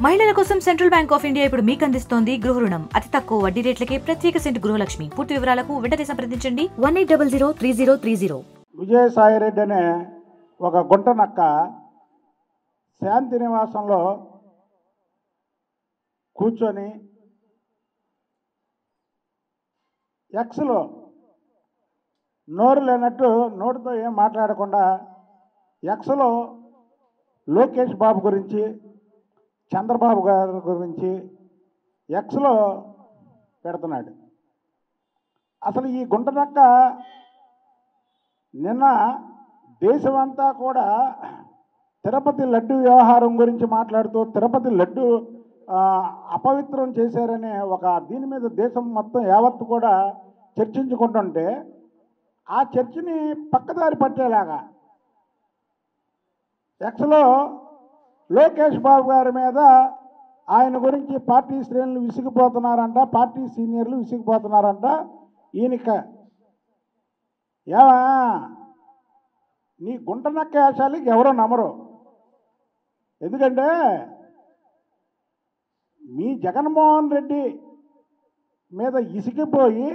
మహిళల కోసం central bank of India ఇప్పుడు మీకు అందిస్తోంది గృహ రుణం. అతి తక్కువ వడ్డీ రేట్లకే ప్రత్యేక సెంటు గృహలక్ష్మి. పూర్తి వివరాలకు వెంటనే సంప్రదించండి 18003030. విజయసాయిరెడ్డి అనే ఒక గుంట నక్క శాంతి నివాసంలో కూర్చొని ఎక్స్లో నోరు లేనట్టు నోటితో ఏం మాట్లాడకుండా ఎక్స్లో లోకేష్ బాబు గురించి, చంద్రబాబు గారి గురించి ఎక్స్లో పెడుతున్నాడు. అసలు ఈ గుంటనక్క నిన్న దేశమంతా కూడా తిరుపతి లడ్డు వ్యవహారం గురించి మాట్లాడుతూ తిరుపతి లడ్డు అపవిత్రం చేశారనే ఒక దీని మీద దేశం మొత్తం యావత్తు కూడా చర్చించుకుంటుంటే ఆ చర్చని పక్కదారి పట్టేలాగా ఎక్స్లో లోకేష్ బాబు గారి మీద ఆయన గురించి పార్టీ శ్రేణులు విసిగిపోతున్నారంట, పార్టీ సీనియర్లు విసిగిపోతున్నారంట. ఈయనక ఏమా నీ గుంటనక్క వేషాలకి ఎవరో నమ్మరు. ఎందుకంటే మీ జగన్మోహన్ రెడ్డి మీద ఇసిగిపోయి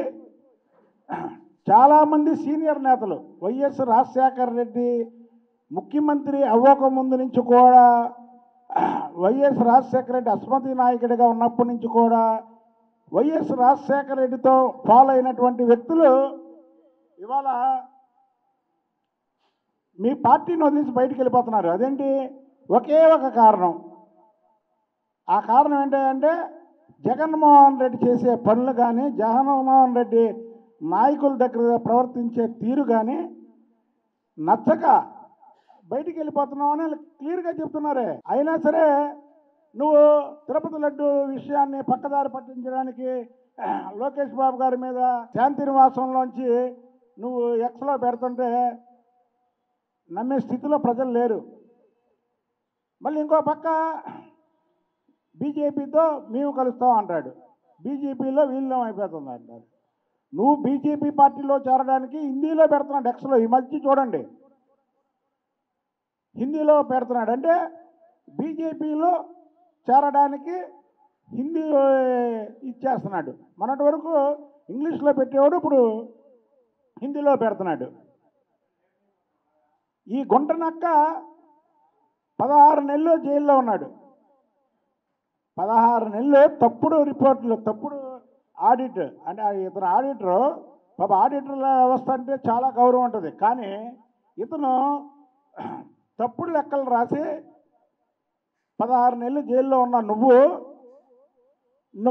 చాలామంది సీనియర్ నేతలు వైఎస్ రాజశేఖర రెడ్డి ముఖ్యమంత్రి అవ్వకముందు నుంచి కూడా, వైఎస్ రాజశేఖర రెడ్డి అస్మతి నాయకుడిగా ఉన్నప్పటి నుంచి కూడా వైఎస్ రాజశేఖర రెడ్డితో ఫాలో అయినటువంటి వ్యక్తులు ఇవాళ మీ పార్టీని వదిలేసి బయటికి వెళ్ళిపోతున్నారు. అదేంటి? ఒకే ఒక కారణం. ఆ కారణం ఏంటంటే జగన్మోహన్ రెడ్డి చేసే పనులు కానీ, జగన్మోహన్ రెడ్డి నాయకుల దగ్గర ప్రవర్తించే తీరు కానీ నచ్చక బయటికి వెళ్ళిపోతున్నావు అని క్లియర్గా చెప్తున్నారే. అయినా సరే నువ్వు తిరుపతి లడ్డు విషయాన్ని పక్కదారి పట్టించడానికి లోకేష్ బాబు గారి మీద శాంతి నివాసంలోంచి నువ్వు ఎక్స్లో పెడుతుంటే నమ్మే స్థితిలో ప్రజలు లేరు. మళ్ళీ ఇంకో పక్క బీజేపీతో మేము కలుస్తాం అంటాడు, బీజేపీలో వీళ్ళం అయిపోతుంది అంటారు. నువ్వు బీజేపీ పార్టీలో చేరడానికి హిందీలో పెడుతున్నాడు ఎక్స్లో. ఈ మధ్య చూడండి హిందీలో పెడుతున్నాడు. అంటే బీజేపీలో చేరడానికి హిందీ ఇచ్చేస్తున్నాడు. మొన్నటి వరకు ఇంగ్లీష్లో పెట్టేవాడు ఇప్పుడు హిందీలో పెడుతున్నాడు. ఈ గుంటనక్క 16 నెలలు జైల్లో ఉన్నాడు. 16 నెలలు తప్పుడు రిపోర్టులు, తప్పుడు ఆడిట్. అంటే ఇతను ఆడిటరు, పాప ఆడిటర్ల వ్యవస్థ అంటే చాలా గౌరవం ఉంటుంది. కానీ ఇతను తప్పుడు లెక్కలు రాసి 16 నెలలు జైల్లో ఉన్న నువ్వు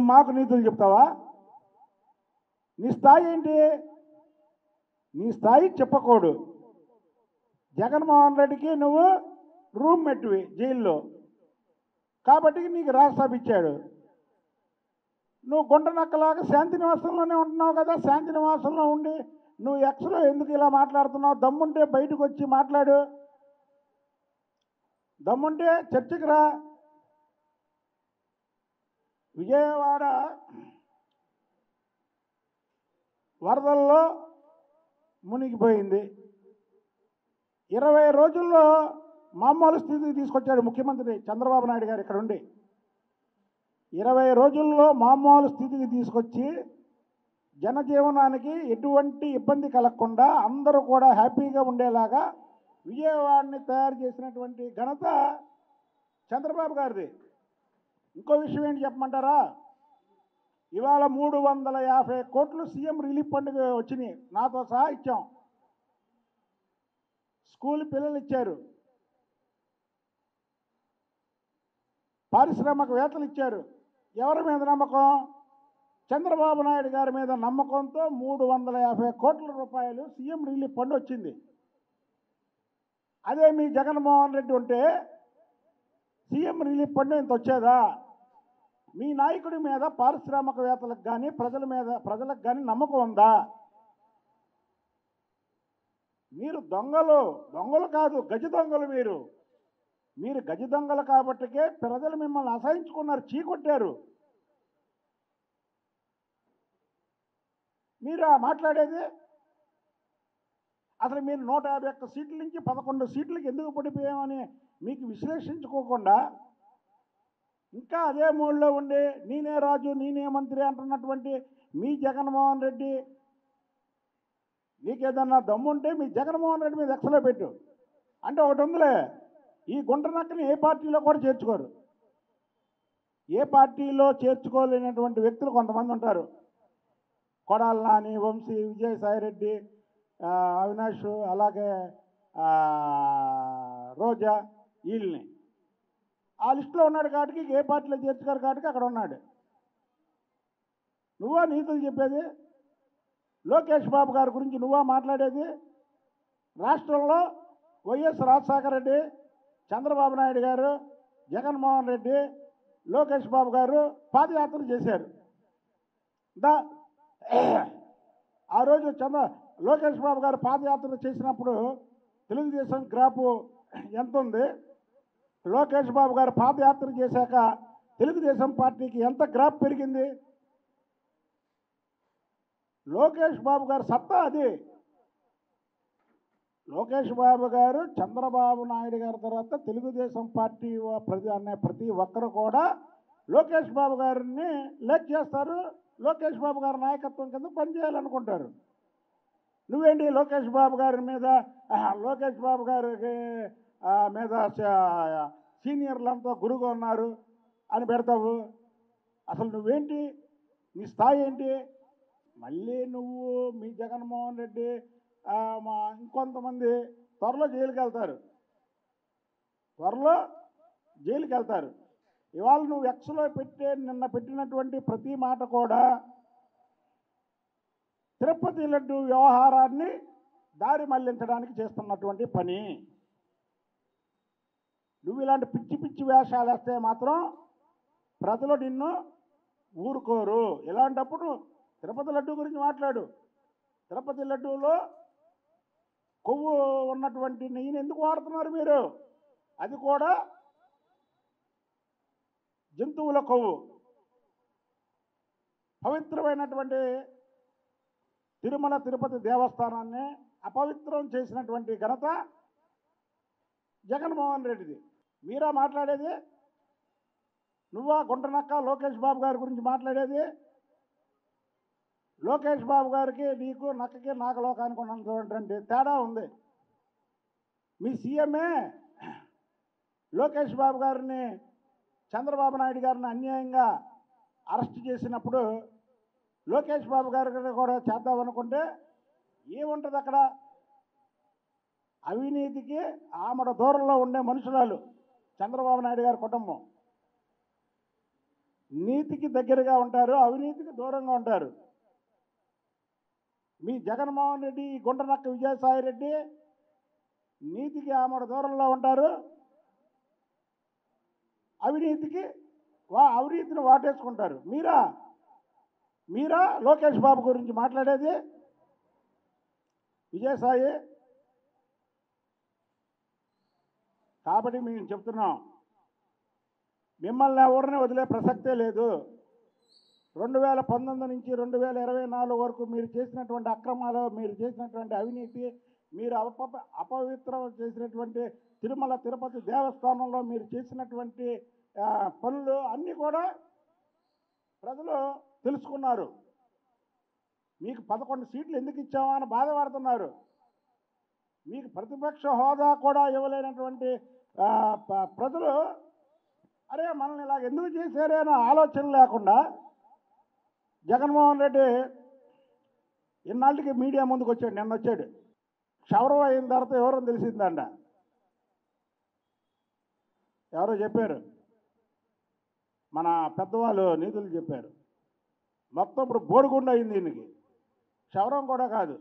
మాకు నీతులు చెప్తావా? నీ స్థాయి ఏంటి? నీ స్థాయి చెప్పకూడదు. జగన్మోహన్ రెడ్డికి నువ్వు రూమ్మేట్వి జైల్లో, కాబట్టి నీకు రాజ్యసభ ఇచ్చాడు. నువ్వు గుంటనక్కలాగా శాంతి నివాసంలోనే ఉంటున్నావు కదా. శాంతి నివాసంలో ఉండి నువ్వు ఎక్స్లో ఎందుకు ఇలా మాట్లాడుతున్నావు? దమ్ముంటే బయటకు వచ్చి మాట్లాడు, దమ్ముంటే చర్చకు రా. విజయవాడ వరదల్లో మునిగిపోయింది. 20 రోజుల్లో మామూలు స్థితికి తీసుకొచ్చాడు ముఖ్యమంత్రి చంద్రబాబు నాయుడు గారు ఇక్కడ ఉండి. 20 రోజుల్లో మామూలు స్థితికి తీసుకొచ్చి జనజీవనానికి ఎటువంటి ఇబ్బంది కలగకుండా అందరూ కూడా హ్యాపీగా ఉండేలాగా విజయవాడని తయారు చేసినటువంటి ఘనత చంద్రబాబు గారిది. ఇంకో విషయం ఏంటి చెప్పమంటారా? ఇవాళ 350 కోట్లు సీఎం రిలీఫ్ ఫండ్ వచ్చినాయి, నాతో సహా ఇచ్చాం. స్కూల్ పిల్లలు ఇచ్చారు, పారిశ్రామికవేత్తలు ఇచ్చారు. ఎవరి మీద నమ్మకం? చంద్రబాబు నాయుడు గారి మీద నమ్మకంతో 350 కోట్ల రూపాయలు సీఎం రిలీఫ్ ఫండ్ వచ్చింది. అదే మీ జగన్మోహన్ రెడ్డి ఉంటే సీఎం రిలీఫ్ ఫండ్ ఇంత వచ్చేదా? మీ నాయకుడి మీద పారిశ్రామికవేత్తలకు కానీ ప్రజలకు కానీ నమ్మకం ఉందా? మీరు దొంగలు కాదు, గజ దొంగలు. మీరు గజ దొంగలు కాబట్టికే ప్రజలు మిమ్మల్ని అసహించుకున్నారు, చీకొట్టారు. మీరు మాట్లాడేది అసలు మీరు 151 సీట్ల నుంచి 11 సీట్లకి ఎందుకు పడిపోయామని మీకు విశ్లేషించుకోకుండా ఇంకా అదే మూడ్లో ఉండి నేనే రాజు నేనే మంత్రి అంటున్నటువంటి మీ జగన్మోహన్ రెడ్డి, నీకేదన్నా దమ్ముంటే మీ జగన్మోహన్ రెడ్డి మీద ఎక్సలో పెట్టు. అంటే ఒకటి ఉందిలే, ఈ గుంటనక్కని ఏ పార్టీలో కూడా చేర్చుకోరు. ఏ పార్టీలో చేర్చుకోలేనటువంటి వ్యక్తులు కొంతమంది ఉంటారు. కొడాలి నాని, వంశీ, విజయసాయిరెడ్డి, అవినాష్, అలాగే రోజా, వీళ్ళని ఆ లిస్టులో ఉన్నాడు కాబట్టి ఏ పార్టీలో చేర్చుకోరు కాబట్టి అక్కడ ఉన్నాడు. నువ్వా నీతులు చెప్పేది? లోకేష్ బాబు గారి గురించి నువ్వా మాట్లాడేది? రాష్ట్రంలో వైఎస్ రాజశేఖర రెడ్డి, చంద్రబాబు నాయుడు గారు, జగన్మోహన్ రెడ్డి, లోకేష్ బాబు గారు పాదయాత్రలు చేశారు. ఆ రోజు లోకేష్ బాబు గారు పాదయాత్ర చేసినప్పుడు తెలుగుదేశం గ్రాఫ్ ఎంత ఉంది? లోకేష్ బాబు గారు పాదయాత్ర చేశాక తెలుగుదేశం పార్టీకి ఎంత గ్రాఫ్ పెరిగింది? లోకేష్ బాబు గారు సత్తా అది. లోకేష్ బాబు గారు చంద్రబాబు నాయుడు గారి తర్వాత తెలుగుదేశం పార్టీ ప్రతి ఒక్కరు కూడా లోకేష్ బాబు గారిని లెక్ చేస్తారు. లోకేష్ బాబు గారి నాయకత్వం కింద పనిచేయాలనుకుంటారు. నువ్వేంటి లోకేష్ బాబు గారి మీద, లోకేష్ బాబు గారికి మీద సీనియర్లంతా గురుగా ఉన్నారు అని పెడతావు? అసలు నువ్వేంటి? నీ స్థాయి ఏంటి? మళ్ళీ నువ్వు మీ జగన్మోహన్ రెడ్డి ఇంకొంతమంది త్వరలో జైలుకి వెళ్తారు. ఇవాళ నువ్వు ఎక్స్లో నిన్న పెట్టినటువంటి ప్రతి మాట కూడా తిరుపతి లడ్డు వ్యవహారాన్ని దారి మళ్లించడానికి చేస్తున్నటువంటి పని. నువ్వు ఇలాంటి పిచ్చి పిచ్చి వేషాలు వేస్తే మాత్రం ప్రజలు నిన్ను ఊరుకోరు. ఇలాంటప్పుడు తిరుపతి లడ్డు గురించి మాట్లాడు. తిరుపతి లడ్డూలో కొవ్వు ఉన్నటువంటి నెయ్యిని ఎందుకు వాడుతున్నారు మీరు? అది కూడా జంతువుల కొవ్వు. పవిత్రమైనటువంటి తిరుమల తిరుపతి దేవస్థానాన్ని అపవిత్రం చేసినటువంటి ఘనత జగన్మోహన్ రెడ్డిది. మీరా మాట్లాడేది? నువ్వా గుంటనక్క లోకేష్ బాబు గారి గురించి మాట్లాడేది? లోకేష్ బాబు గారికి నీకు నక్కకి నాగలోకానికి ఉన్నటువంటి తేడా ఉంది. మీ సీఎంఏ లోకేష్ బాబు గారిని, చంద్రబాబు నాయుడు గారిని అన్యాయంగా అరెస్ట్ చేసినప్పుడు లోకేష్ బాబు గారికి కూడా చేద్దామనుకుంటే ఏముంటుంది అక్కడ? అవినీతికి ఆమడ దూరంలో ఉండే మనుషురాలు చంద్రబాబు నాయుడు గారి కుటుంబం. నీతికి దగ్గరగా ఉంటారు, అవినీతికి దూరంగా ఉంటారు. మీ జగన్మోహన్ రెడ్డి, గుంటనక్క విజయసాయిరెడ్డి నీతికి ఆమడ దూరంలో ఉంటారు, అవినీతిని వాటేసుకుంటారు. మీరా లోకేష్ బాబు గురించి మాట్లాడేది? విజయసాయి, కాబట్టి మేము చెప్తున్నాం, మిమ్మల్ని ఎవరిని వదిలే ప్రసక్తే లేదు. 2019 నుంచి 2024 వరకు మీరు చేసినటువంటి అక్రమాలు, మీరు చేసినటువంటి అవినీతి, మీరు అపవిత్రం చేసినటువంటి తిరుమల తిరుపతి దేవస్థానంలో మీరు చేసినటువంటి పనులు అన్నీ కూడా ప్రజలు తెలుసుకున్నారు. మీకు 11 సీట్లు ఎందుకు ఇచ్చామా అని బాధపడుతున్నారు. మీకు ప్రతిపక్ష హోదా కూడా ఇవ్వలేనటువంటి ప్రజలు అరే మనల్ని ఇలాగ ఎందుకు చేశారే అనే ఆలోచన లేకుండా జగన్మోహన్ రెడ్డి ఇన్నాళ్ళకి మీడియా ముందుకు వచ్చాడు. నిన్న వచ్చాడు. క్షవరం అయిన తర్వాత ఎవరో తెలిసిందంట. ఎవరో చెప్పారు, మన పెద్దవాళ్ళు నీతులు చెప్పారు. మొత్తం ఇప్పుడు బోడిగుండు అయింది దీనికి. క్షవరం కూడా కాదు,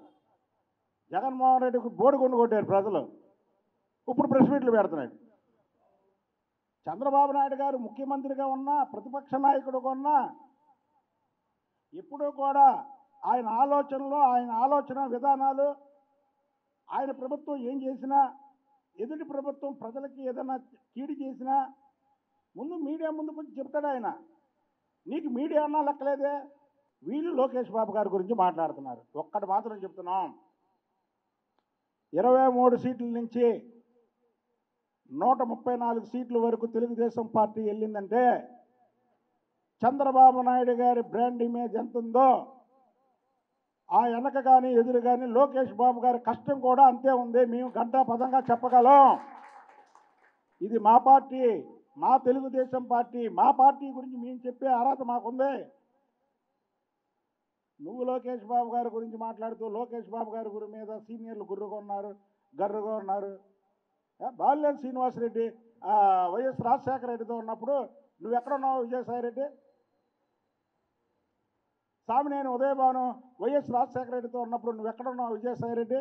జగన్మోహన్ రెడ్డికి బోడిగుండు కొట్టారు ప్రజలు. ఇప్పుడు ప్రెస్ మీట్లు పెడుతున్నాడు. చంద్రబాబు నాయుడు గారు ముఖ్యమంత్రిగా ఉన్నా, ప్రతిపక్ష నాయకుడుగా ఉన్నా, ఎప్పుడూ కూడా ఆయన ఆలోచనలు, ఆయన ఆలోచన విధానాలు, ఆయన ప్రభుత్వం ఏం చేసినా, ఎదుటి ప్రభుత్వం ప్రజలకి ఏదైనా కీడు చేసినా ముందు మీడియా ముందుకు వచ్చి చెప్తాడు ఆయన. నీకు మీడియా అన్నా లెక్కలేదే. వీళ్ళు లోకేష్ బాబు గారి గురించి మాట్లాడుతున్నారు. ఒక్కటి మాత్రం చెప్తున్నాం, 23 సీట్ల నుంచి 134 సీట్ల వరకు తెలుగుదేశం పార్టీ వెళ్ళిందంటే చంద్రబాబు నాయుడు గారి బ్రాండ్ ఇమేజ్ ఎంత ఉందో ఆ వెనక కానీ ఎదురు కానీ లోకేష్ బాబు గారి కష్టం కూడా అంతే ఉంది. మేము గంటా పదంగా చెప్పగలం. ఇది మా పార్టీ, మా తెలుగుదేశం పార్టీ, మా పార్టీ గురించి మేము చెప్పే అర్హత మాకుంది. నువ్వు లోకేష్ బాబు గారి గురించి మాట్లాడుతూ లోకేష్ బాబు గారి గురి మీద సీనియర్లు గర్రుగా ఉన్నారు. బాలినేని శ్రీనివాసరెడ్డి వైఎస్ రాజశేఖర రెడ్డితో ఉన్నప్పుడు నువ్వు ఎక్కడున్నావు విజయసాయి రెడ్డి? సామినేని ఉదయభాను వైఎస్ రాజశేఖర రెడ్డితో ఉన్నప్పుడు నువ్వు ఎక్కడున్నావు విజయసాయి రెడ్డి?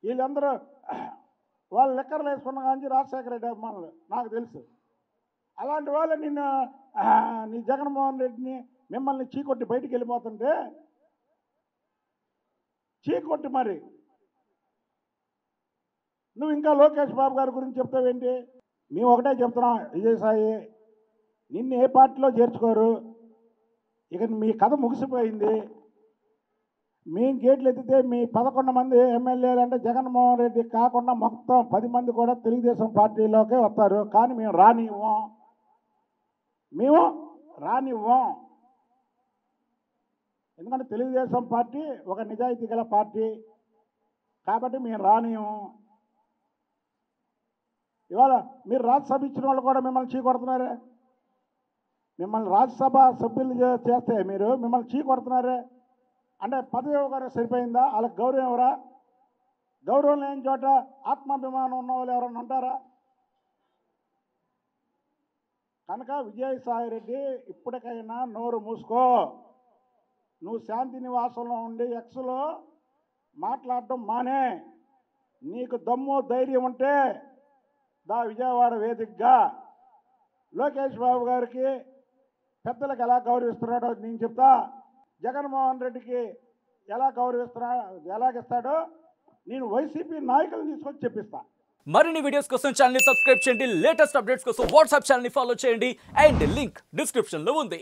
వీళ్ళందరూ వాళ్ళు లెక్కర్లు వేసుకున్న కానీ రాజశేఖర రెడ్డి అభిమానులు నాకు తెలుసు. అలాంటి వాళ్ళు నిన్ను నీ జగన్మోహన్ రెడ్డిని మిమ్మల్ని చీకొట్టి బయటికి వెళ్ళిపోతుంటే చీకొట్టి మరి నువ్వు ఇంకా లోకేష్ బాబు గారి గురించి చెప్తావేంటి? మేము ఒకటే చెప్తున్నాం విజయసాయి, నిన్ను ఏ పార్టీలో చేర్చుకోరు. ఇక మీ కథ ముగిసిపోయింది. మేము గేట్లు ఎత్తితే మీ 11 మంది ఎమ్మెల్యేలు అంటే జగన్మోహన్ రెడ్డి కాకుండా మొత్తం 10 మంది కూడా తెలుగుదేశం పార్టీలోకే వస్తారు. కానీ మేము రానివ్వం. ఎందుకంటే తెలుగుదేశం పార్టీ ఒక నిజాయితీ గల పార్టీ కాబట్టి మేము రానివ్వం. ఇవాళ మీరు రాజ్యసభ ఇచ్చిన వాళ్ళు కూడా మిమ్మల్ని చీకొడుతున్నారే. మిమ్మల్ని రాజ్యసభ సభ్యులు చేస్తే మీరు మిమ్మల్ని చీకొడుతున్నారే అంటే పదవి ఇవ్వగానే సరిపోయిందా? వాళ్ళకి గౌరవం ఎవరా? గౌరవం లేని చోట ఆత్మాభిమానం ఉన్న వాళ్ళు ఎవరన్నా ఉంటారా? కనుక విజయసాయి రెడ్డి ఇప్పటికైనా నోరు మూసుకో. నువ్వు శాంతి నివాసంలో ఉండి ఎక్స్లో మాట్లాడటం మానే. నీకు దమ్ము ధైర్యం ఉంటే విజయవాడ వేదికగా లోకేష్ బాబు గారికి పెద్దలకు ఎలా గౌరవిస్తున్నాడో నేను చెప్తా. జగన్మోహన్ రెడ్డికి ఎలాగిస్తాడో నేను వైసీపీ నాయకులను తీసుకొచ్చి చెప్పిస్తా. మరిన్ని వీడియోస్ కోసం ఛానల్ ని సబ్స్క్రైబ్ చేయండి. లేటెస్ట్ అప్డేట్స్ కోసం వాట్సాప్ ఛానల్ ని ఫాలో చేయండి. అండ్ లింక్ డిస్క్రిప్షన్ లో ఉంది.